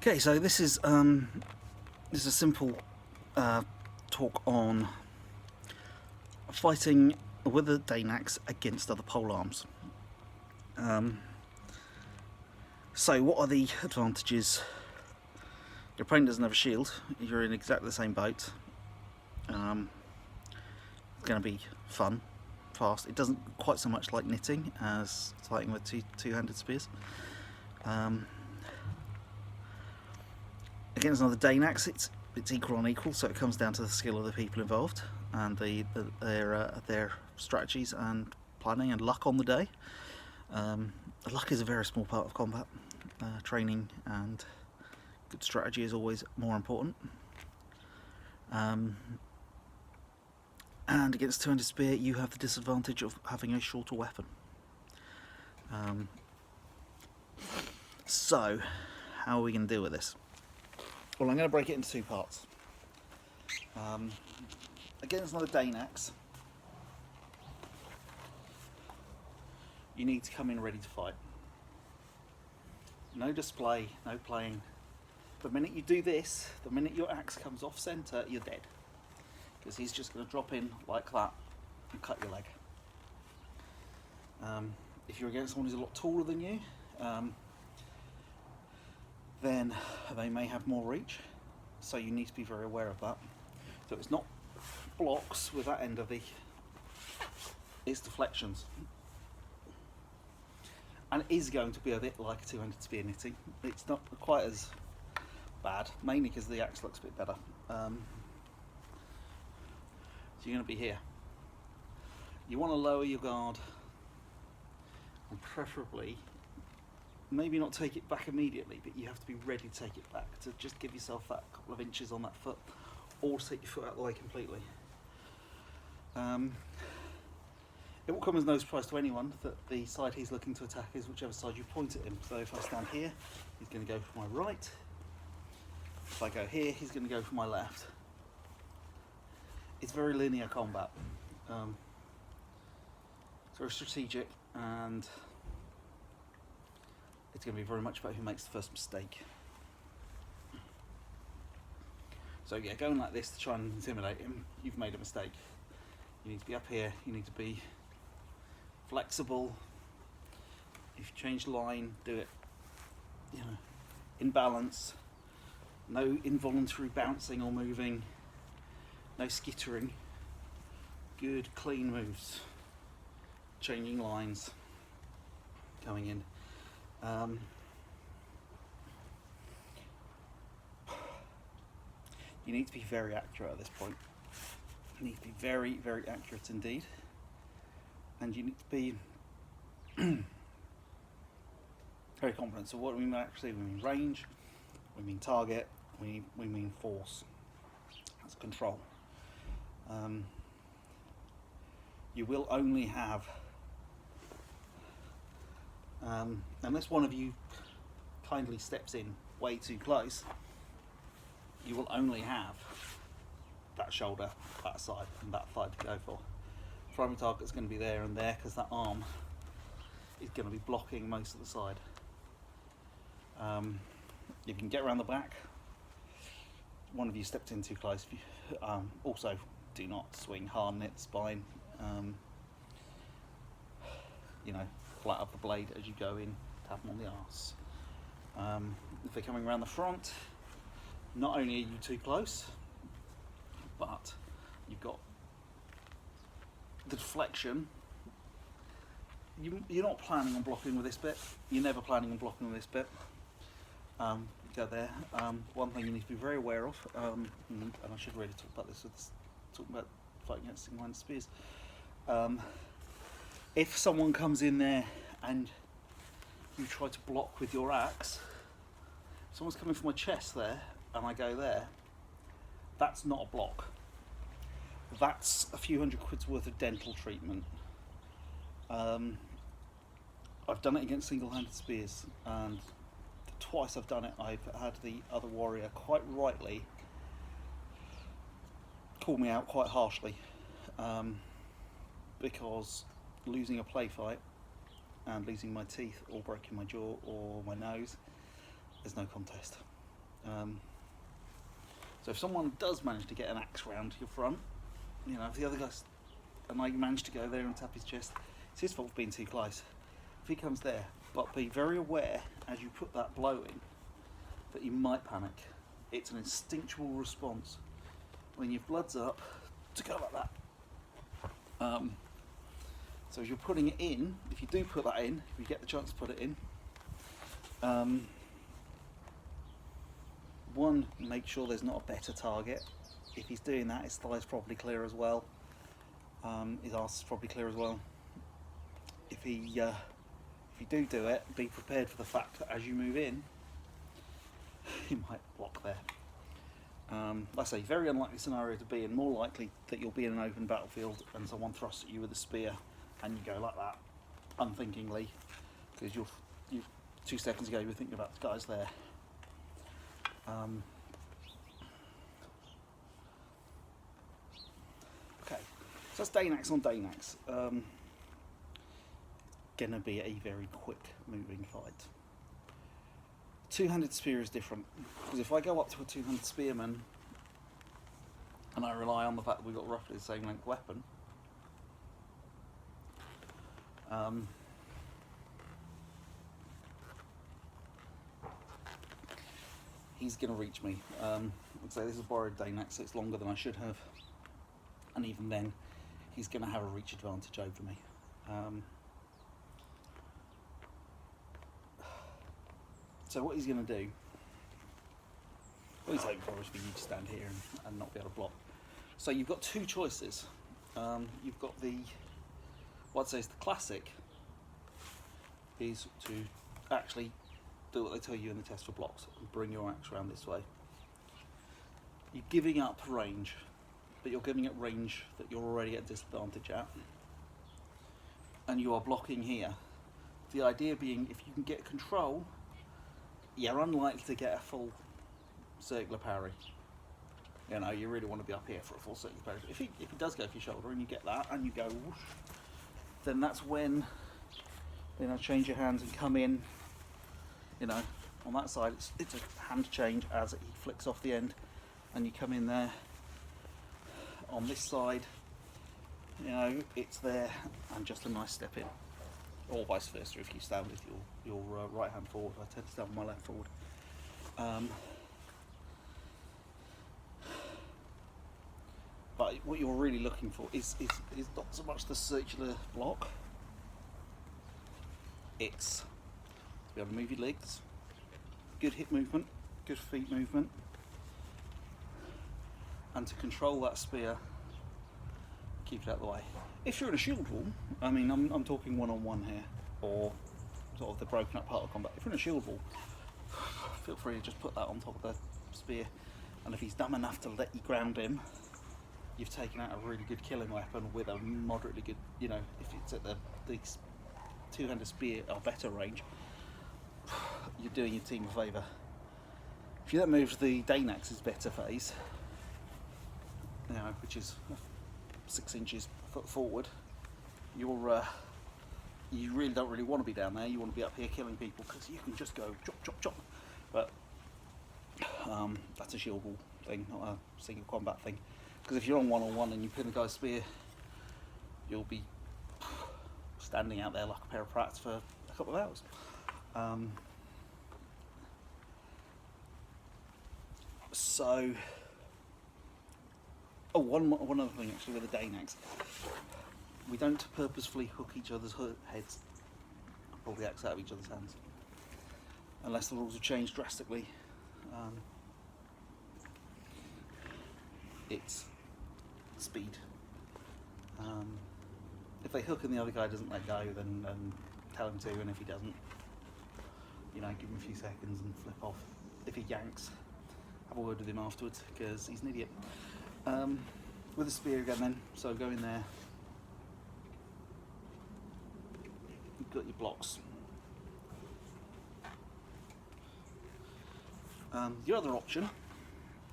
Okay, so this is a simple talk on fighting with a Daneaxe against other polearms. So what are the advantages? Your opponent doesn't have a shield, you're in exactly the same boat. It's going to be fun, fast. It doesn't quite so much like knitting as fighting with two-handed spears. Against another Daneaxe, it's equal on equal, so it comes down to the skill of the people involved and their strategies and planning and luck on the day. Luck is a very small part of combat. Training and good strategy is always more important. And against two-handed spear, you have the disadvantage of having a shorter weapon. So, how are we going to deal with this? Well, I'm going to break it into two parts. Against another Daneaxe, you need to come in ready to fight. No display, no playing. The minute you do this, the minute your axe comes off centre, you're dead. Because he's just going to drop in like that and cut your leg. If you're against someone who's a lot taller than you, then they may have more reach, so you need to be very aware of that. So it's not blocks with that end of it's deflections. And it is going to be a bit like a two-handed spear knitting. It's not quite as bad, mainly because the axe looks a bit better. So you're going to be here. You want to lower your guard and preferably maybe not take it back immediately, but you have to be ready to take it back, to just give yourself that couple of inches on that foot, or take your foot out of the way completely. It will come as no surprise to anyone that the side he's looking to attack is whichever side you point at him. So if I stand here, he's going to go for my right. If I go here, he's going to go for my left. It's very linear combat. It's very strategic, and it's going to be very much about who makes the first mistake. So yeah, going like this to try and intimidate him, you've made a mistake. You need to be up here, you need to be flexible. If you change line, do it, in balance. No involuntary bouncing or moving. No skittering. Good, clean moves. Changing lines. Coming in. You need to be very accurate at this point. You need to be very, very accurate indeed. And you need to be very confident. So what do we mean actually? We mean range, we mean target, we mean force. That's control. You will only have, unless one of you kindly steps in way too close, you will only have that shoulder, that side, and that thigh to go for. Primary target's going to be there and there because that arm is going to be blocking most of the side. You can get around the back. One of you stepped in too close. Also, do not swing hard knit spine. Flat up the blade as you go in, tap them on the arse. If they're coming around the front, not only are you too close, but you've got the deflection. You're not planning on blocking with this bit. You're never planning on blocking with this bit. Go there. One thing you need to be very aware of, and I should really talk about this talking about fighting against single-handed spears. If someone comes in there and you try to block with your axe, if someone's coming for my chest there and I go there, that's not a block. That's a few hundred quid's worth of dental treatment. I've done it against single-handed spears, and twice I've done it, I've had the other warrior quite rightly call me out quite harshly, because losing a play fight and losing my teeth or breaking my jaw or my nose is no contest. So if someone does manage to get an axe round your front, you know, if the other guy's and I manage to go there and tap his chest, it's his fault for being too close. If he comes there, but be very aware as you put that blow in that you might panic. It's an instinctual response when your blood's up to go like that. So as you're putting it in, if you do put that in, if you get the chance to put it in, one, make sure there's not a better target. If he's doing that, his thigh's probably clear as well. His arse is probably clear as well. If you do it, be prepared for the fact that as you move in, he might block there. Like I say, very unlikely scenario to be in. More likely that you'll be in an open battlefield and someone thrusts at you with a spear, and you go like that, unthinkingly, because you 2 seconds ago you were thinking about the guys there. Okay, so that's Daneaxe on Daneaxe. Gonna be a very quick moving fight. Two-handed spear is different, because if I go up to a two-handed spearman and I rely on the fact that we've got roughly the same length weapon, he's going to reach me. I'd say this is borrowed Daneaxe, so it's longer than I should have, and even then he's going to have a reach advantage over me. So what he's going to do, what he's hoping for is for you to stand here and not be able to block. So you've got two choices. You've got what I'd say is the classic, is to actually do what they tell you in the test for blocks and bring your axe around this way. You're giving up range, but you're giving it range that you're already at disadvantage at, and you are blocking here. The idea being, if you can get control, you're unlikely to get a full circular parry. You know, you really want to be up here for a full circular parry. If he does go for your shoulder and you get that and you go whoosh, then that's when, you know, change your hands and come in. You know, on that side it's a hand change as he flicks off the end, and you come in there. On this side, you know, it's there and just a nice step in. Or vice versa, if you stand with your right hand forward. I tend to stand with my left forward. But what you're really looking for is not so much the circular block. It's to be able to move your legs, good hip movement, good feet movement, and to control that spear, keep it out of the way. If you're in a shield wall, I mean, I'm talking one-on-one here, or sort of the broken up part of combat. If you're in a shield wall, feel free to just put that on top of the spear, and if he's dumb enough to let you ground him, you've taken out a really good killing weapon with a moderately good, you know, if it's at the two-handed spear or better range, you're doing your team a favour. If you then move to the Daneaxe's better phase, you know, which is 6 inches foot forward, you really don't really want to be down there. You want to be up here killing people, because you can just go chop chop chop. But that's a shield wall thing, not a single combat thing. Because if you're on one-on-one and you pin the guy's spear, you'll be standing out there like a pair of prats for a couple of hours. One other thing actually with the Daneaxe, we don't purposefully hook each other's heads and pull the axe out of each other's hands, unless the rules have changed drastically. It's speed. If they hook and the other guy doesn't let go, then tell him to, and if he doesn't, you know, give him a few seconds and flip off. If he yanks, have a word with him afterwards, because he's an idiot. With a spear again then, so go in there, you've got your blocks. Your other option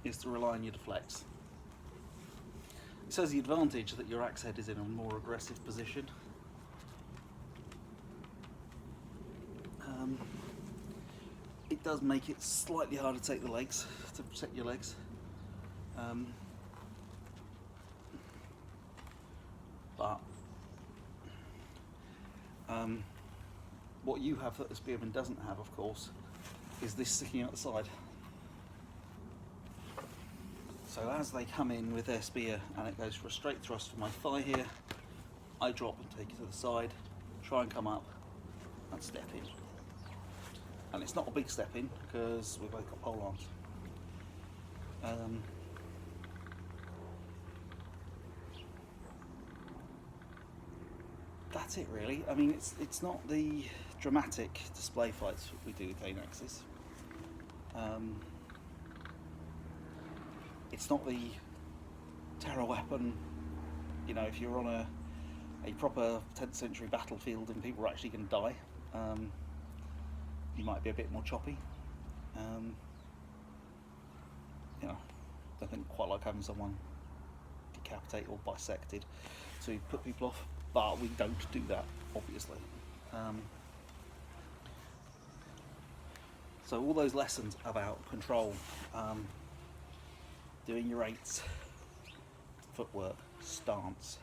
is to rely on your deflects. It says the advantage that your axe head is in a more aggressive position. it does make it slightly harder to take the legs, to protect your legs. But what you have that the spearman doesn't have, of course, is this sticking out the side. So as they come in with their spear and it goes for a straight thrust for my thigh here, I drop and take it to the side, try and come up and step in. And it's not a big step in because we've both got pole arms. That's it really. I mean, it's not the dramatic display fights we do with Daneaxes. It's not the terror weapon. You know, if you're on a proper 10th century battlefield and people are actually going to die, you might be a bit more choppy. You know, I think quite like having someone decapitated or bisected to put people off, but we don't do that, obviously. So all those lessons about control, doing your eights, footwork, stance,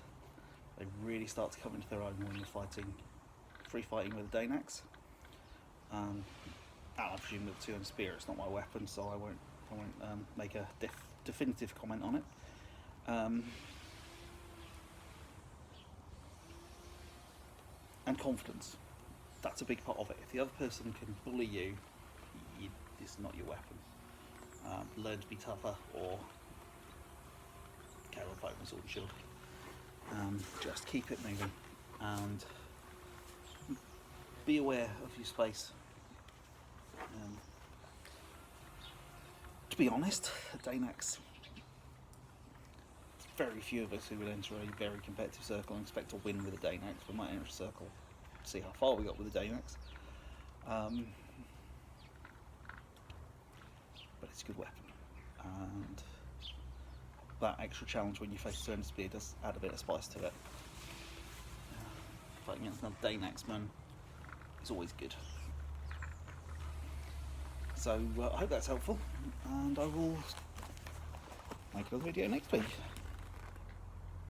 they really start to come into their own when you're free fighting with a Daneaxe. And I presume with a two-hand spear, it's not my weapon, so I won't make a definitive comment on it. And confidence, that's a big part of it. If the other person can bully you, it's not your weapon. Learn to be tougher, or carry on fighting with sword and shield. Just keep it moving and be aware of your space. To be honest, a Daneaxe, very few of us who would enter a very competitive circle and expect to win with a Daneaxe. We might enter a circle, see how far we got with a Daneaxe. But it's a good weapon, and that extra challenge when you face a certain spear does add a bit of spice to it. Fighting against another Daneaxe man is always good. So I hope that's helpful, and I will make another video next week.